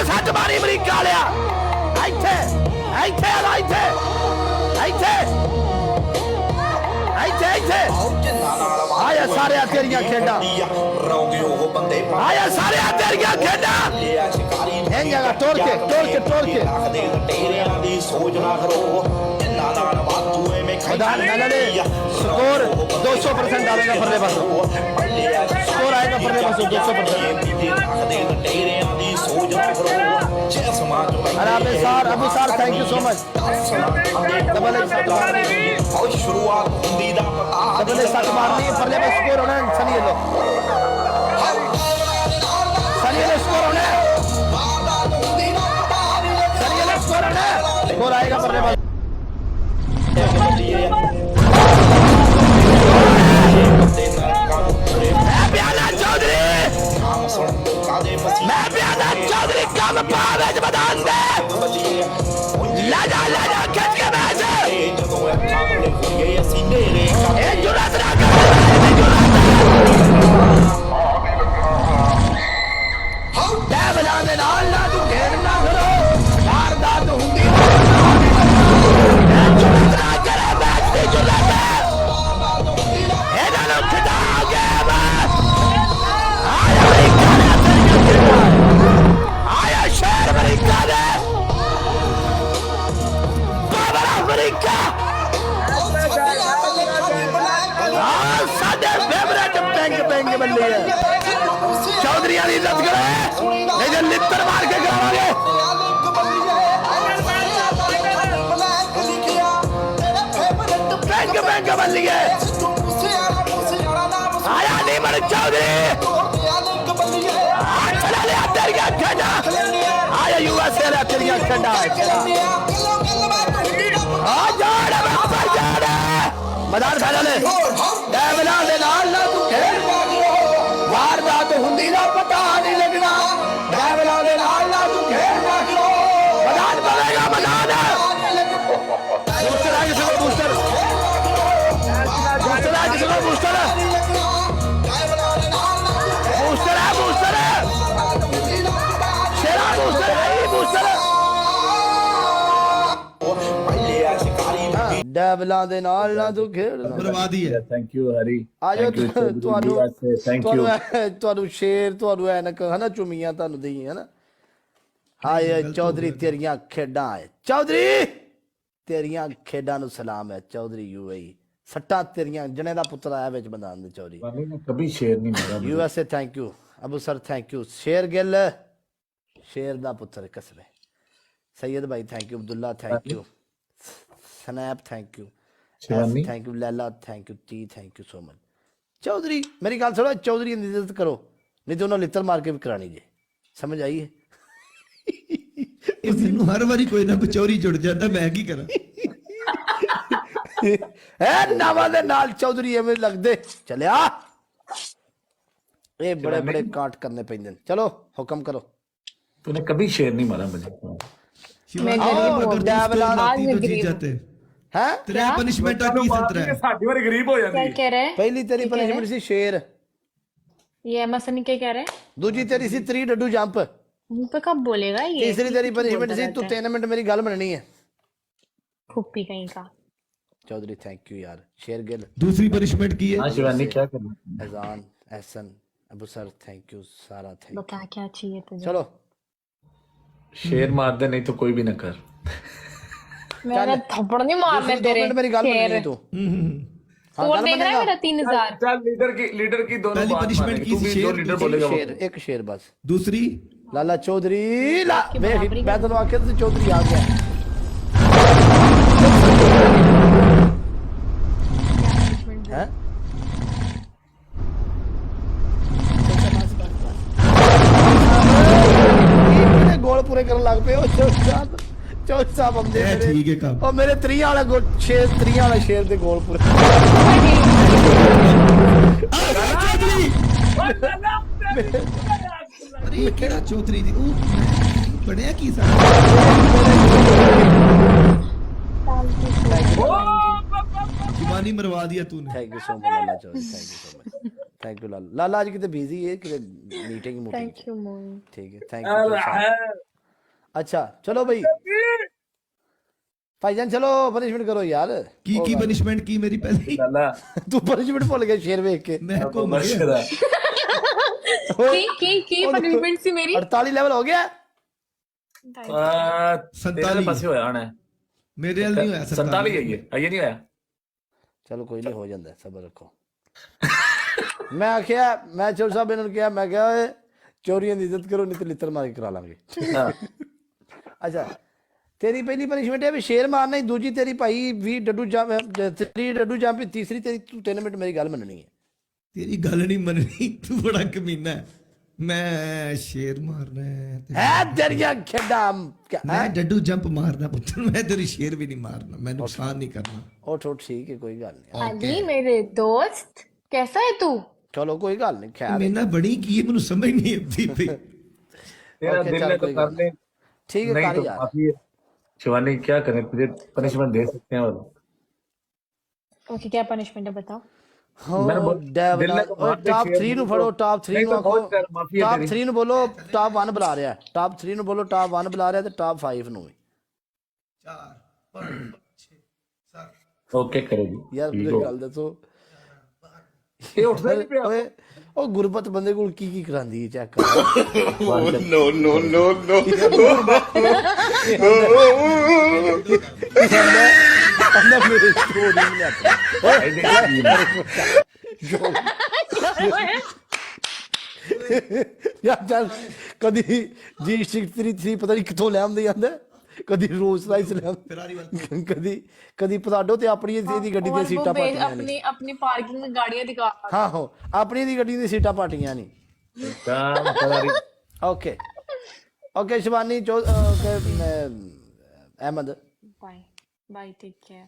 सच मारी अमरीका वालिया इथे इथे आला इथे इथे इथे इथे आया सारे तेरियां खेडा आया सारे तेरियां खेडा इन जगह तोड़ के स्कोर 200% डालेगा परले पासों स्कोर आएगा परले पासों 200%। अबू सार thank you so much. Double एक शॉट मारनी है परले में स्कोर होना है। सनी लो स्कोर होना है स्कोर आएगा परले पास। चौधरी कम पावेज मैदान में लाजा खिंच के मैच जुरात ना कर डेवला दे नाल ना तू खेल ना करो वारदात हुंदी जुरात ना करे मैच दी जुरात एदा नो खिदा गया बस आया शहर अमेरिका दे बाबर अमेरिका साडे फेवरेट बैंक बल्ले है चौधरी की इज्जत करे नहीं तो लित्तर मार के करावांगे। बैंक बल्ली है आया नहीं मर चौधरी चला ले तेरिया खेड़ा आया यूएसए ले तेरिया खेड़ा आ जाड़ बाबा जाड़ मैदान फैला ले डेवला दे नाल ना तू खेल वारदात हुंदी दा पता नहीं लगना डेवला दे नाल ना तू खेल मैदान पवेगा मैदान बूस्टर आगे चलो बूस्टर आगे चलो बूस्टर डेवला दे नाल ना तू खेल बर्बादी है। थैंक यू हरी आजो ਤੁਹਾਨੂੰ थैंक यू ਤੁਹਾਨੂੰ ਸ਼ੇਰ ਤੁਹਾਨੂੰ ਐਨਕ ਹਨਾ ਚੁਮੀਆਂ ਤੁਹਾਨੂੰ ਦਈ ਹਨਾ ਹਾਏ ਚੌਧਰੀ ਤੇਰੀਆਂ ਖੇਡਾਂ ਹੈ ਚੌਧਰੀ ਤੇਰੀਆਂ ਖੇਡਾਂ ਨੂੰ ਸਲਾਮ ਹੈ ਚੌਧਰੀ ਯੂਏਈ ਸੱਟਾਂ ਤੇਰੀਆਂ ਜਣੇ ਦਾ ਪੁੱਤਰ ਆਇਆ ਵਿੱਚ ਮੈਦਾਨ ਦੇ ਚੌਧਰੀ कभी शेर नहीं मिला USA thank you Abu sir thank you Sher Gill शेर दा पुत्र कसबे सैयद भाई thank you Abdullah thank you snap thank you thank you Laila thank you T thank you so much Chaudhary मेरी गल सुनो चौधरी की इज्जत करो नहीं तो उन्होंने लित्तर मार के भी करानी जे समझ आई है हर बारी कोई ना कोई चोरी जुड़ जाता मैं की करा नावा दे नाल चौधरी एवें लगदे चलिया ये बड़े बड़े काट करने पैंदे चलो हुक्म करो तूने कभी शेर नहीं मारा मुझे मैं गरीब हूं डेवला आज मैं गरीब जाते हैं तेरा पनिशमेंट की खतरा है साडी वाली गरीब हो जाती क्या कह रहे हैं पहली तेरी पनिशमेंट सी शेर ये मसनी क्या कह रहे हैं दूजी तेरी सी 3 डड्डू जंप मुंह पे कब बोलेगा ये तीसरी तेरी पनिशमेंट सी तू 3 मिनट मेरी गल मननी है फुप्पी कहीं का चौधरी थैंक यू यार शेर गिल दूसरी पनिशमेंट की है हां शिवानी क्या करना Azaan Ehsan Abu sir thank you सारा थैंक बता क्या चाहिए तुझे चलो शेर मार दे नहीं तो कोई भी ना कर मेरा थप्पड़ नहीं मारने दूसरी 2 तेरे मिनट मेरी गल मननी तू स्कोर देख रहा है मेरा 3000 चल लीडर की दोनों पहली बात punishment मानेंगे, की तू भी शेर, जो लीडर बोलेगा वो शेर एक शेर बस दूसरी लाला चौधरी ला मैं तो आखिर से चौधरी आ गया हैं गोल पूरे करने लग पे चौथ साहब हम दे ठीक है काम और मेरे 3 वाला गोल शेर 3 वाला शेर दे गोल पूरे अरे केड़ा चौधरी दी बढ़िया की सा शिवानी मरवा दिया तूने thank you so much Lala Chaudhary thank you so much thank you Lala Lala आज कितने बिजी है कि मीटिंग थैंक यू मोइन ठीक है थैंक यू अच्छा चलो भाई भाईजान चलो पनिशमेंट करो यार की पनिशमेंट की मेरी पहली लाला तू पनिशमेंट भूल गया शेर वेख के मैं को मर गया मशरा की पनिशमेंट सी मेरी 48 लेवल हो गया तेरे पास होया होना है मेरे हाल नहीं होया 47 है ये नहीं होया चलो कोई नहीं हो जाता है, सबर रखो मैं आखिया मैं चोर साहब इन्होंने किया मैं क्या ओए चोरियां की इज्जत करो नहीं तो लित्र मार के करा लांगे हाँ अच्छा तेरी पहली पनिशमेंट है भी शेर मारना ही दूजी तेरी भाई 20 डड्डू जंप 3 डड्डू जंप तीसरी तेरी तू 3 मिनट मेरी गल मननी है तेरी गल नहीं मननी तू बड़ा कमीना है मैं शेर मारना है तेरिया खेडा मैं डड्डू जंप मारना पुत्र मैं तेरी शेर भी नहीं मारना मैं नुकसान नहीं करना ओ ठीक है कोई गल नहीं अली मेरे दोस्त कैसा है तू चलो कोई गल नहीं खैर मैंने बड़ी की है, मैंने समझ नहीं आती पई तेरा ओके, दिल चल, है तो कोई कर बात ले ठीक है नहीं कारी तो यार काफी है शिवानी क्या करें तुझे पनिशमेंट दे सकते हैं और ओके क्या पनिशमेंट है बताओ मैंने हो बोल- डेविल दिल ने तो मार के टॉप शेर 3 ਨੂੰ को- ਫੜੋ ਟਾਪ 3 नहीं ਨੂੰ तो ਆਖੋ बहुत कर, माफी है ਟਾਪ तेरी। 3 ਨੂੰ ਬੋਲੋ ਟਾਪ 1 ਬੁਲਾ ਰਿਹਾ ਟਾਪ 3 ਨੂੰ ਬੋਲੋ ਟਾਪ 1 ਬੁਲਾ ਰਿਹਾ ਤੇ ਟਾਪ 5 ਨੂੰ ਵੀ 4 5 6 7 ओके करेगी ਯਾਰ ठीक ਮੈਨੂੰ हो। ਗੱਲ ਦੱਸੋ ये उठता नहीं पिया ਓਏ ਉਹ ਗੁਰਬਤ ਬੰਦੇ ਕੋਲ ਕੀ ਕਰਾਂਦੀ ਹੈ ਚੈੱਕ ਕਰ ਅੰਨਾ ਮੇਰੇ ਸਟੋਰੀ ਨਹੀਂ ਲਿਆ ਯਾਰ ਚੱਲ ਕਦੀ G633 ਪਤਾ ਨਹੀਂ ਕਿੱਥੋਂ ਲੈ ਆਉਂਦੇ ਜਾਂਦਾ ਕਦੀ ਰੋਜ਼ ਰਾਈਸ ਲੈ ਆਉਂਦੇ ਕਦੀ ਪਤਾਡੋ ਤੇ ਆਪਣੀ ਇਹਦੀ ਗੱਡੀ ਦੀਆਂ ਸੀਟਾਂ ਪਾਟੀਆਂ ਨੇ अपनी अपनी पार्किंग में गाड़ियां दिखा ਹਾਂ ਹੋ ਆਪਣੀ ਦੀ ਗੱਡੀ ਦੀਆਂ ਸੀਟਾਂ ਪਾਟੀਆਂ ਨਹੀਂ काम करा रही okay okay Shivani Ahmed bye bye take care